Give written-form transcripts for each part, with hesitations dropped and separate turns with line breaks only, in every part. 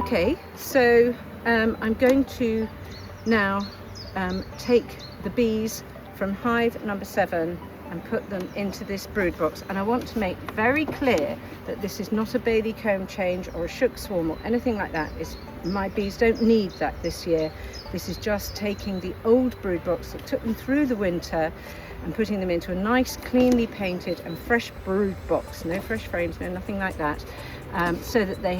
Okay, so I'm going to now take the bees from hive number 7 and put them into this brood box, and I want to make very clear that this is not a Bailey comb change or a shook swarm or anything like that. My bees don't need that this year. This is just taking the old brood box that took them through the winter and putting them into a nice cleanly painted and fresh brood box, no fresh frames, no nothing like that, so that they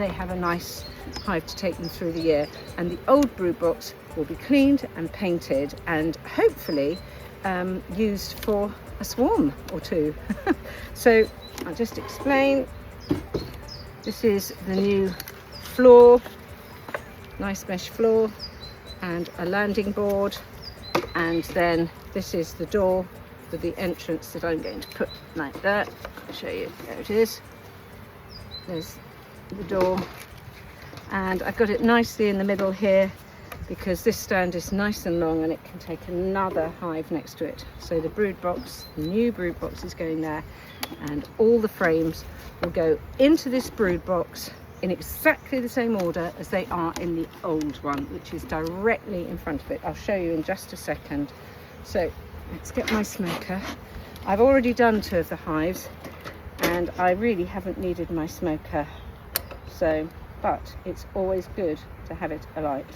have a nice hive to take them through the year. And the old brood box will be cleaned and painted and hopefully used for a swarm or two. So I'll just explain. This is the new floor, nice mesh floor, and a landing board, and then this is the door for the entrance that I'm going to put like that. I'll show you. There it is. There's the door, and I've got it nicely in the middle here because this stand is nice and long and it can take another hive next to it. So the brood box, the new brood box, is going there, and all the frames will go into this brood box in exactly the same order as they are in the old one, which is directly in front of it. I'll show you in just a second. So let's get my smoker. I've already done 2 of the hives and I really haven't needed my smoker, so, but it's always good to have it alight.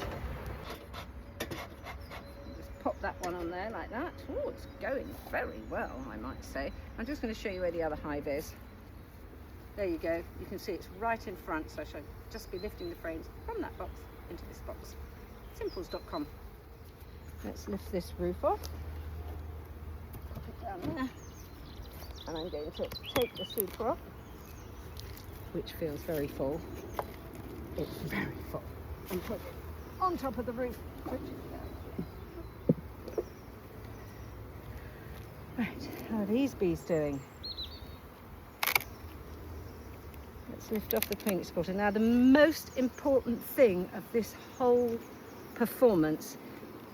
Just pop that one on there like that. Oh, it's going very well, I might say. I'm just going to show you where the other hive is. There you go. You can see it's right in front, so I shall just be lifting the frames from that box into this box. Simples.com. Let's lift this roof off. Pop it down there. And I'm going to take the super off, which feels very full. It's very full. And put it on top of the roof, which is down. Right, how are these bees doing? Let's lift off the queen exporter. Now, the most important thing of this whole performance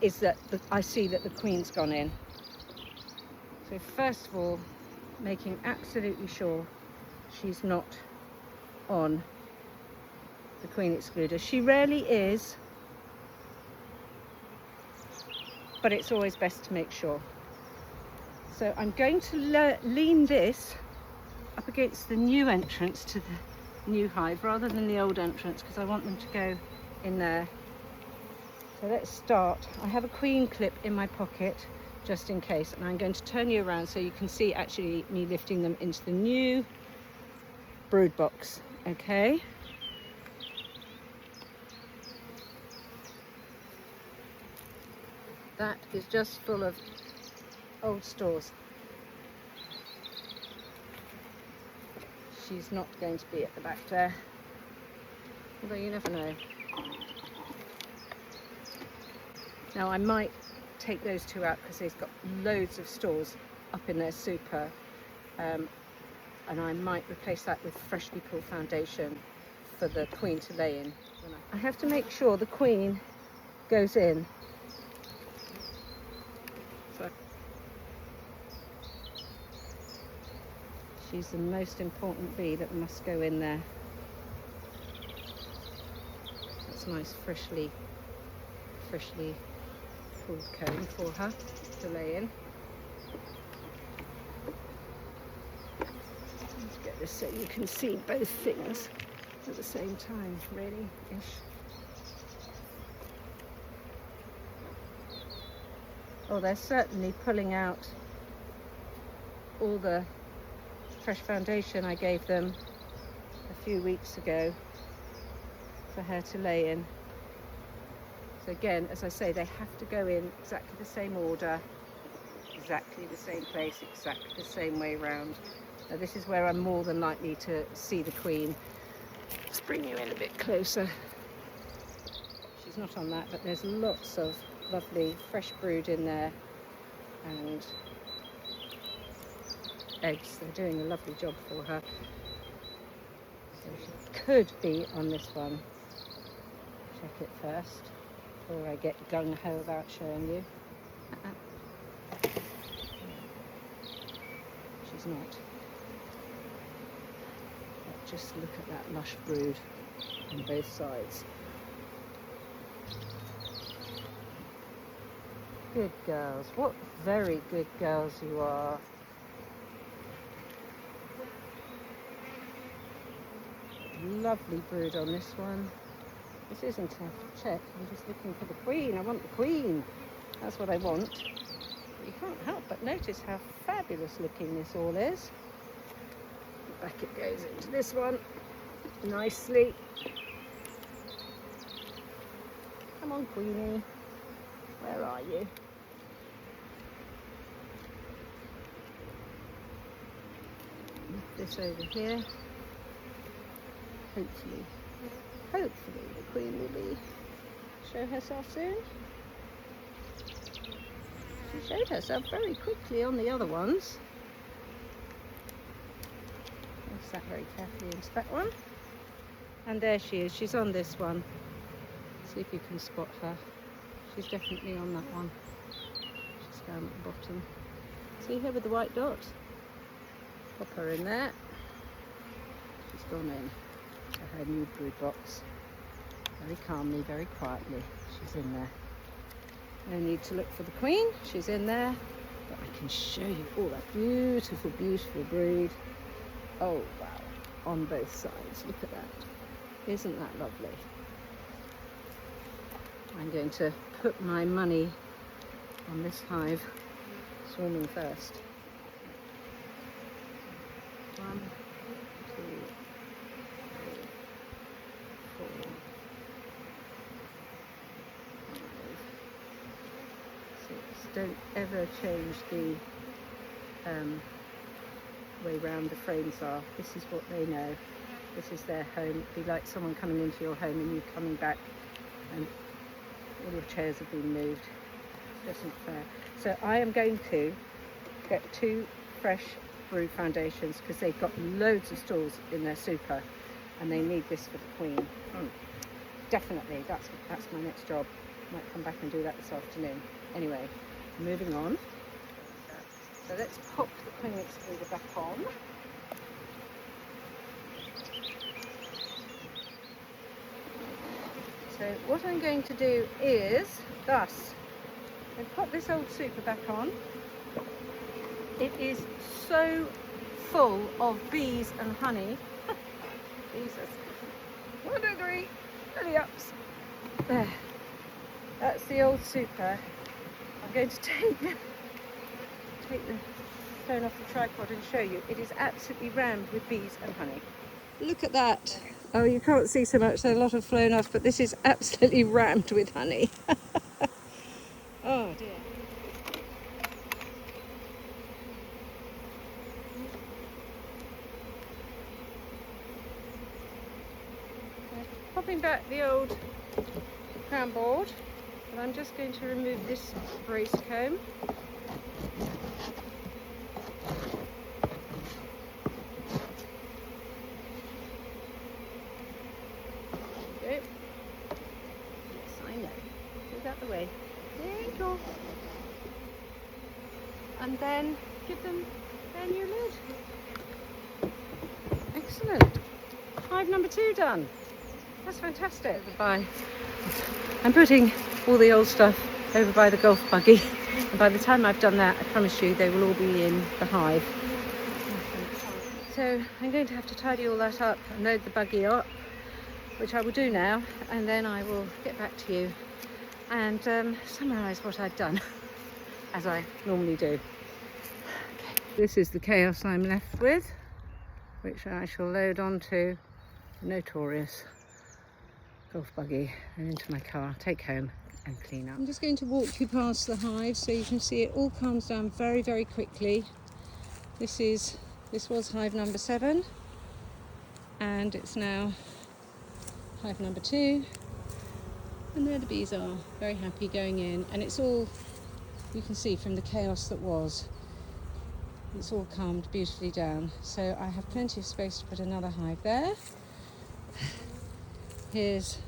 is that I see that the queen's gone in. So first of all, making absolutely sure she's not on the queen excluder. She rarely is, but it's always best to make sure. So I'm going to lean this up against the new entrance to the new hive rather than the old entrance, because I want them to go in there. So let's start. I have a queen clip in my pocket just in case, and I'm going to turn you around so you can see actually me lifting them into the new brood box. Okay, that is just full of old stores. She's not going to be at the back there, although you never know. Now I might take those 2 out because they've got loads of stores up in their super, and I might replace that with freshly pulled foundation for the queen to lay in. I have to make sure the queen goes in. So she's the most important bee that must go in there. That's nice freshly pulled comb for her to lay in. Let's get this so you can see both things at the same time, really, ish. Oh, they're certainly pulling out all the fresh foundation I gave them a few weeks ago for her to lay in. So again, as I say, they have to go in exactly the same order, exactly the same place, exactly the same way round. Now this is where I'm more than likely to see the queen. Let's bring you in a bit closer. She's not on that, but there's lots of lovely fresh brood in there and eggs. They're doing a lovely job for her. So she could be on this one. Check it first before I get gung-ho about showing you. She's not. But just look at that lush brood. on both sides. Good girls, what very good girls you are. Lovely brood on this one. This isn't a check, I'm just looking for the queen. I want the queen. That's what I want. But you can't help but notice how fabulous looking this all is. Back it goes into this one nicely. Come on, Queenie. Where are you? This over here. Hopefully the queen will show herself soon. She showed herself very quickly on the other ones. Place that very carefully into that one. And there she is, she's on this one. See if you can spot her. She's definitely on that one. She's down at the bottom. See her with the white dot? Pop her in there. She's gone in to her new brood box. Very calmly, very quietly. She's in there. No need to look for the queen. She's in there. But I can show you all that beautiful, beautiful brood. Oh wow. On both sides. Look at that. Isn't that lovely? I'm going to put my money on this hive swarming first. 1, 2, 3, 4, 5, 6. Don't ever change the way round the frames are. This is what they know. This is their home. It'd be like someone coming into your home and you coming back and all your chairs have been moved. It isn't fair. So I am going to get 2 fresh brood foundations because they've got loads of stalls in their super and they need this for the queen. Definitely, that's my next job. Might come back and do that this afternoon. Anyway, moving on. So let's pop the queen excluder back on. So what I'm going to do is thus. And put this old super back on. It is so full of bees and honey. Jesus. 1, 2, 3. Belly ups. There. That's the old super. I'm going to take the phone off the tripod and show you. It is absolutely rammed with bees and honey. Look at that. Oh, you can't see so much. There's a lot of flown off, but this is absolutely rammed with honey. Oh dear. Popping back the old crown board, and I'm just going to remove this brace comb. There we go. Yes, I know. Move out the way. There you go. And then give them their new lid. Excellent. Hive number 2 done. That's fantastic. Bye. I'm putting all the old stuff over by the golf buggy, and by the time I've done that, I promise you they will all be in the hive. So I'm going to have to tidy all that up and load the buggy up, which I will do now, and then I will get back to you and summarise what I've done, as I normally do. Okay. This is the chaos I'm left with, which I shall load onto the notorious golf buggy and into my car, take home and clean up. I'm just going to walk you past the hive so you can see it all calms down very, very quickly. This was hive number 7 and it's now hive number 2, and there the bees are, very happy going in, and it's all, you can see from the chaos that was, it's all calmed beautifully down. So I have plenty of space to put another hive there. Here's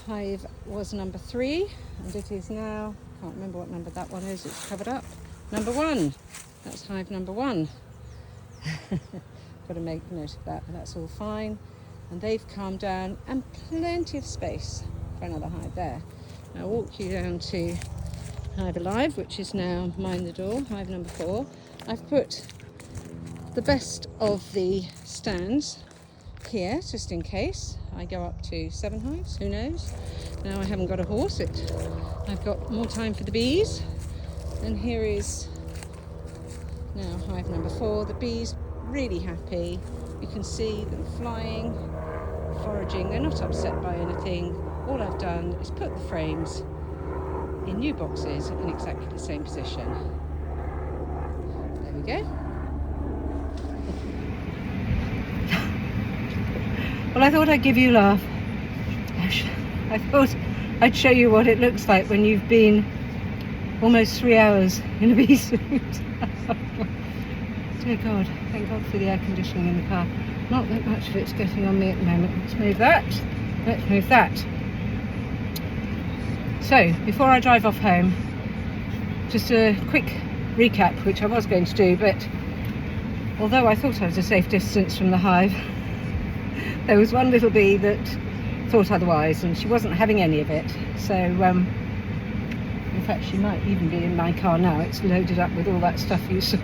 hive was number 3, and it is now, can't remember what number that one is, it's covered up. Number 1, that's hive number 1. Got to make note of that, but that's all fine. and they've calmed down, and plenty of space for another hive there. Now I'll walk you down to Hive Alive, which is now Mind the Door, hive number 4. I've put the best of the stands here, just in case I go up to 7 hives, who knows. Now I haven't got a horse, I've got more time for the bees. And here is now hive number 4. The bees really happy. You can see them flying, foraging. They're not upset by anything. All I've done is put the frames in new boxes in exactly the same position. There we go. Well, I thought I'd give you a laugh. I thought I'd show you what it looks like when you've been almost 3 hours in a bee suit. Dear God, thank God for the air conditioning in the car. Not that much of it's getting on me at the moment. Let's move that. Let's move that. So, before I drive off home, just a quick recap, which I was going to do, but although I thought I was a safe distance from the hive, there was one little bee that thought otherwise, and she wasn't having any of it. So, in fact, she might even be in my car now. It's loaded up with all that stuff you saw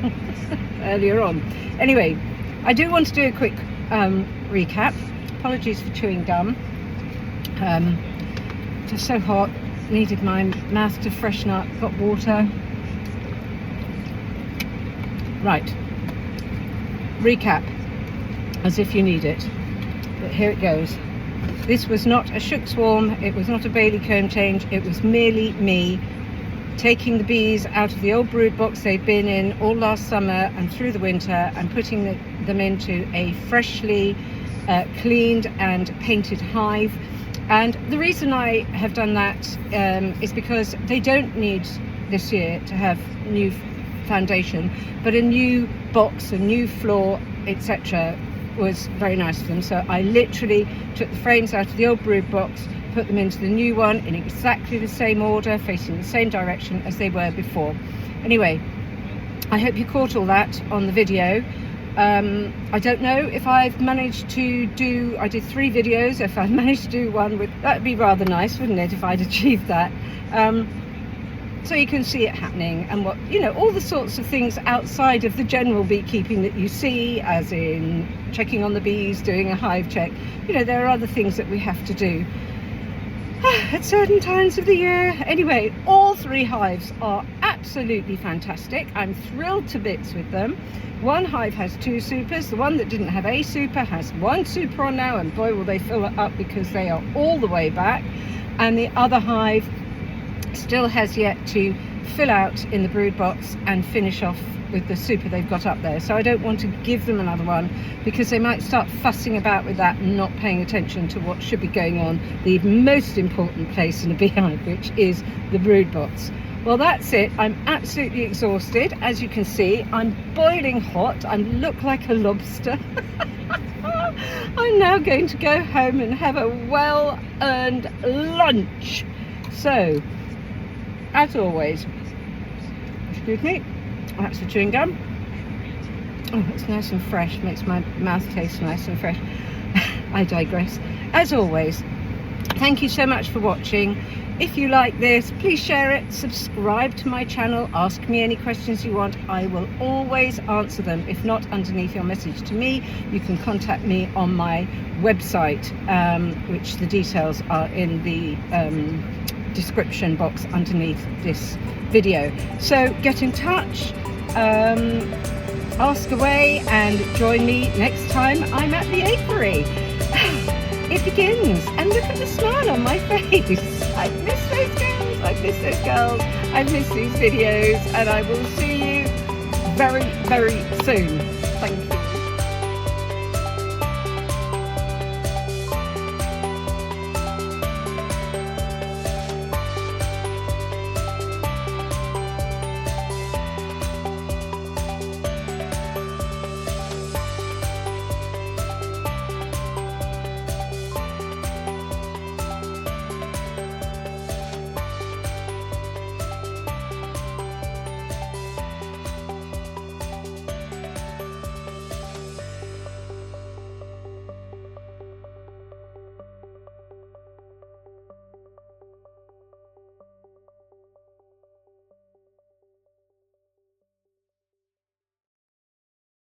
earlier on. Anyway, I do want to do a quick recap. Apologies for chewing gum. Just so hot, needed my mouth to freshen up. Got water. Right. Recap, as if you need it. But here it goes. This was not a shook swarm, it was not a Bailey comb change, it was merely me taking the bees out of the old brood box they'd been in all last summer and through the winter, and putting them into a freshly cleaned and painted hive. And the reason I have done that is because they don't need this year to have new foundation, but a new box, a new floor, etc. was very nice for them. So I literally took the frames out of the old brood box, put them into the new one in exactly the same order, facing the same direction as they were before. Anyway, I hope you caught all that on the video. I don't know if I've managed to do, I did 3 videos, if I've managed to do one with, that'd be rather nice, wouldn't it, if I'd achieved that. So you can see it happening, and what, you know, all the sorts of things outside of the general beekeeping that you see, as in checking on the bees, doing a hive check. You know, there are other things that we have to do at certain times of the year. Anyway, all 3 hives are absolutely fantastic. I'm thrilled to bits with them. One hive has 2 supers. The one that didn't have a super has 1 super on now, and boy will they fill it up because they are all the way back. And the other hive still has yet to fill out in the brood box and finish off with the super they've got up there. So I don't want to give them another one, because they might start fussing about with that and not paying attention to what should be going on, the most important place in a beehive, which is the brood box. Well, that's it. I'm absolutely exhausted. As you can see, I'm boiling hot. I look like a lobster. I'm now going to go home and have a well-earned lunch. So, as always, excuse me, that's the chewing gum. Oh, it's nice and fresh, makes my mouth taste nice and fresh. I digress. As always, thank you so much for watching. If you like this, please share it, subscribe to my channel, ask me any questions you want. I will always answer them. If not underneath your message to me, you can contact me on my website, which the details are in the description box underneath this video. So get in touch, ask away, and join me next time I'm at the apiary. It begins, and look at the smile on my face. I've missed those girls, I've missed those girls, I've missed these videos, and I will see you very, very soon. Thank you.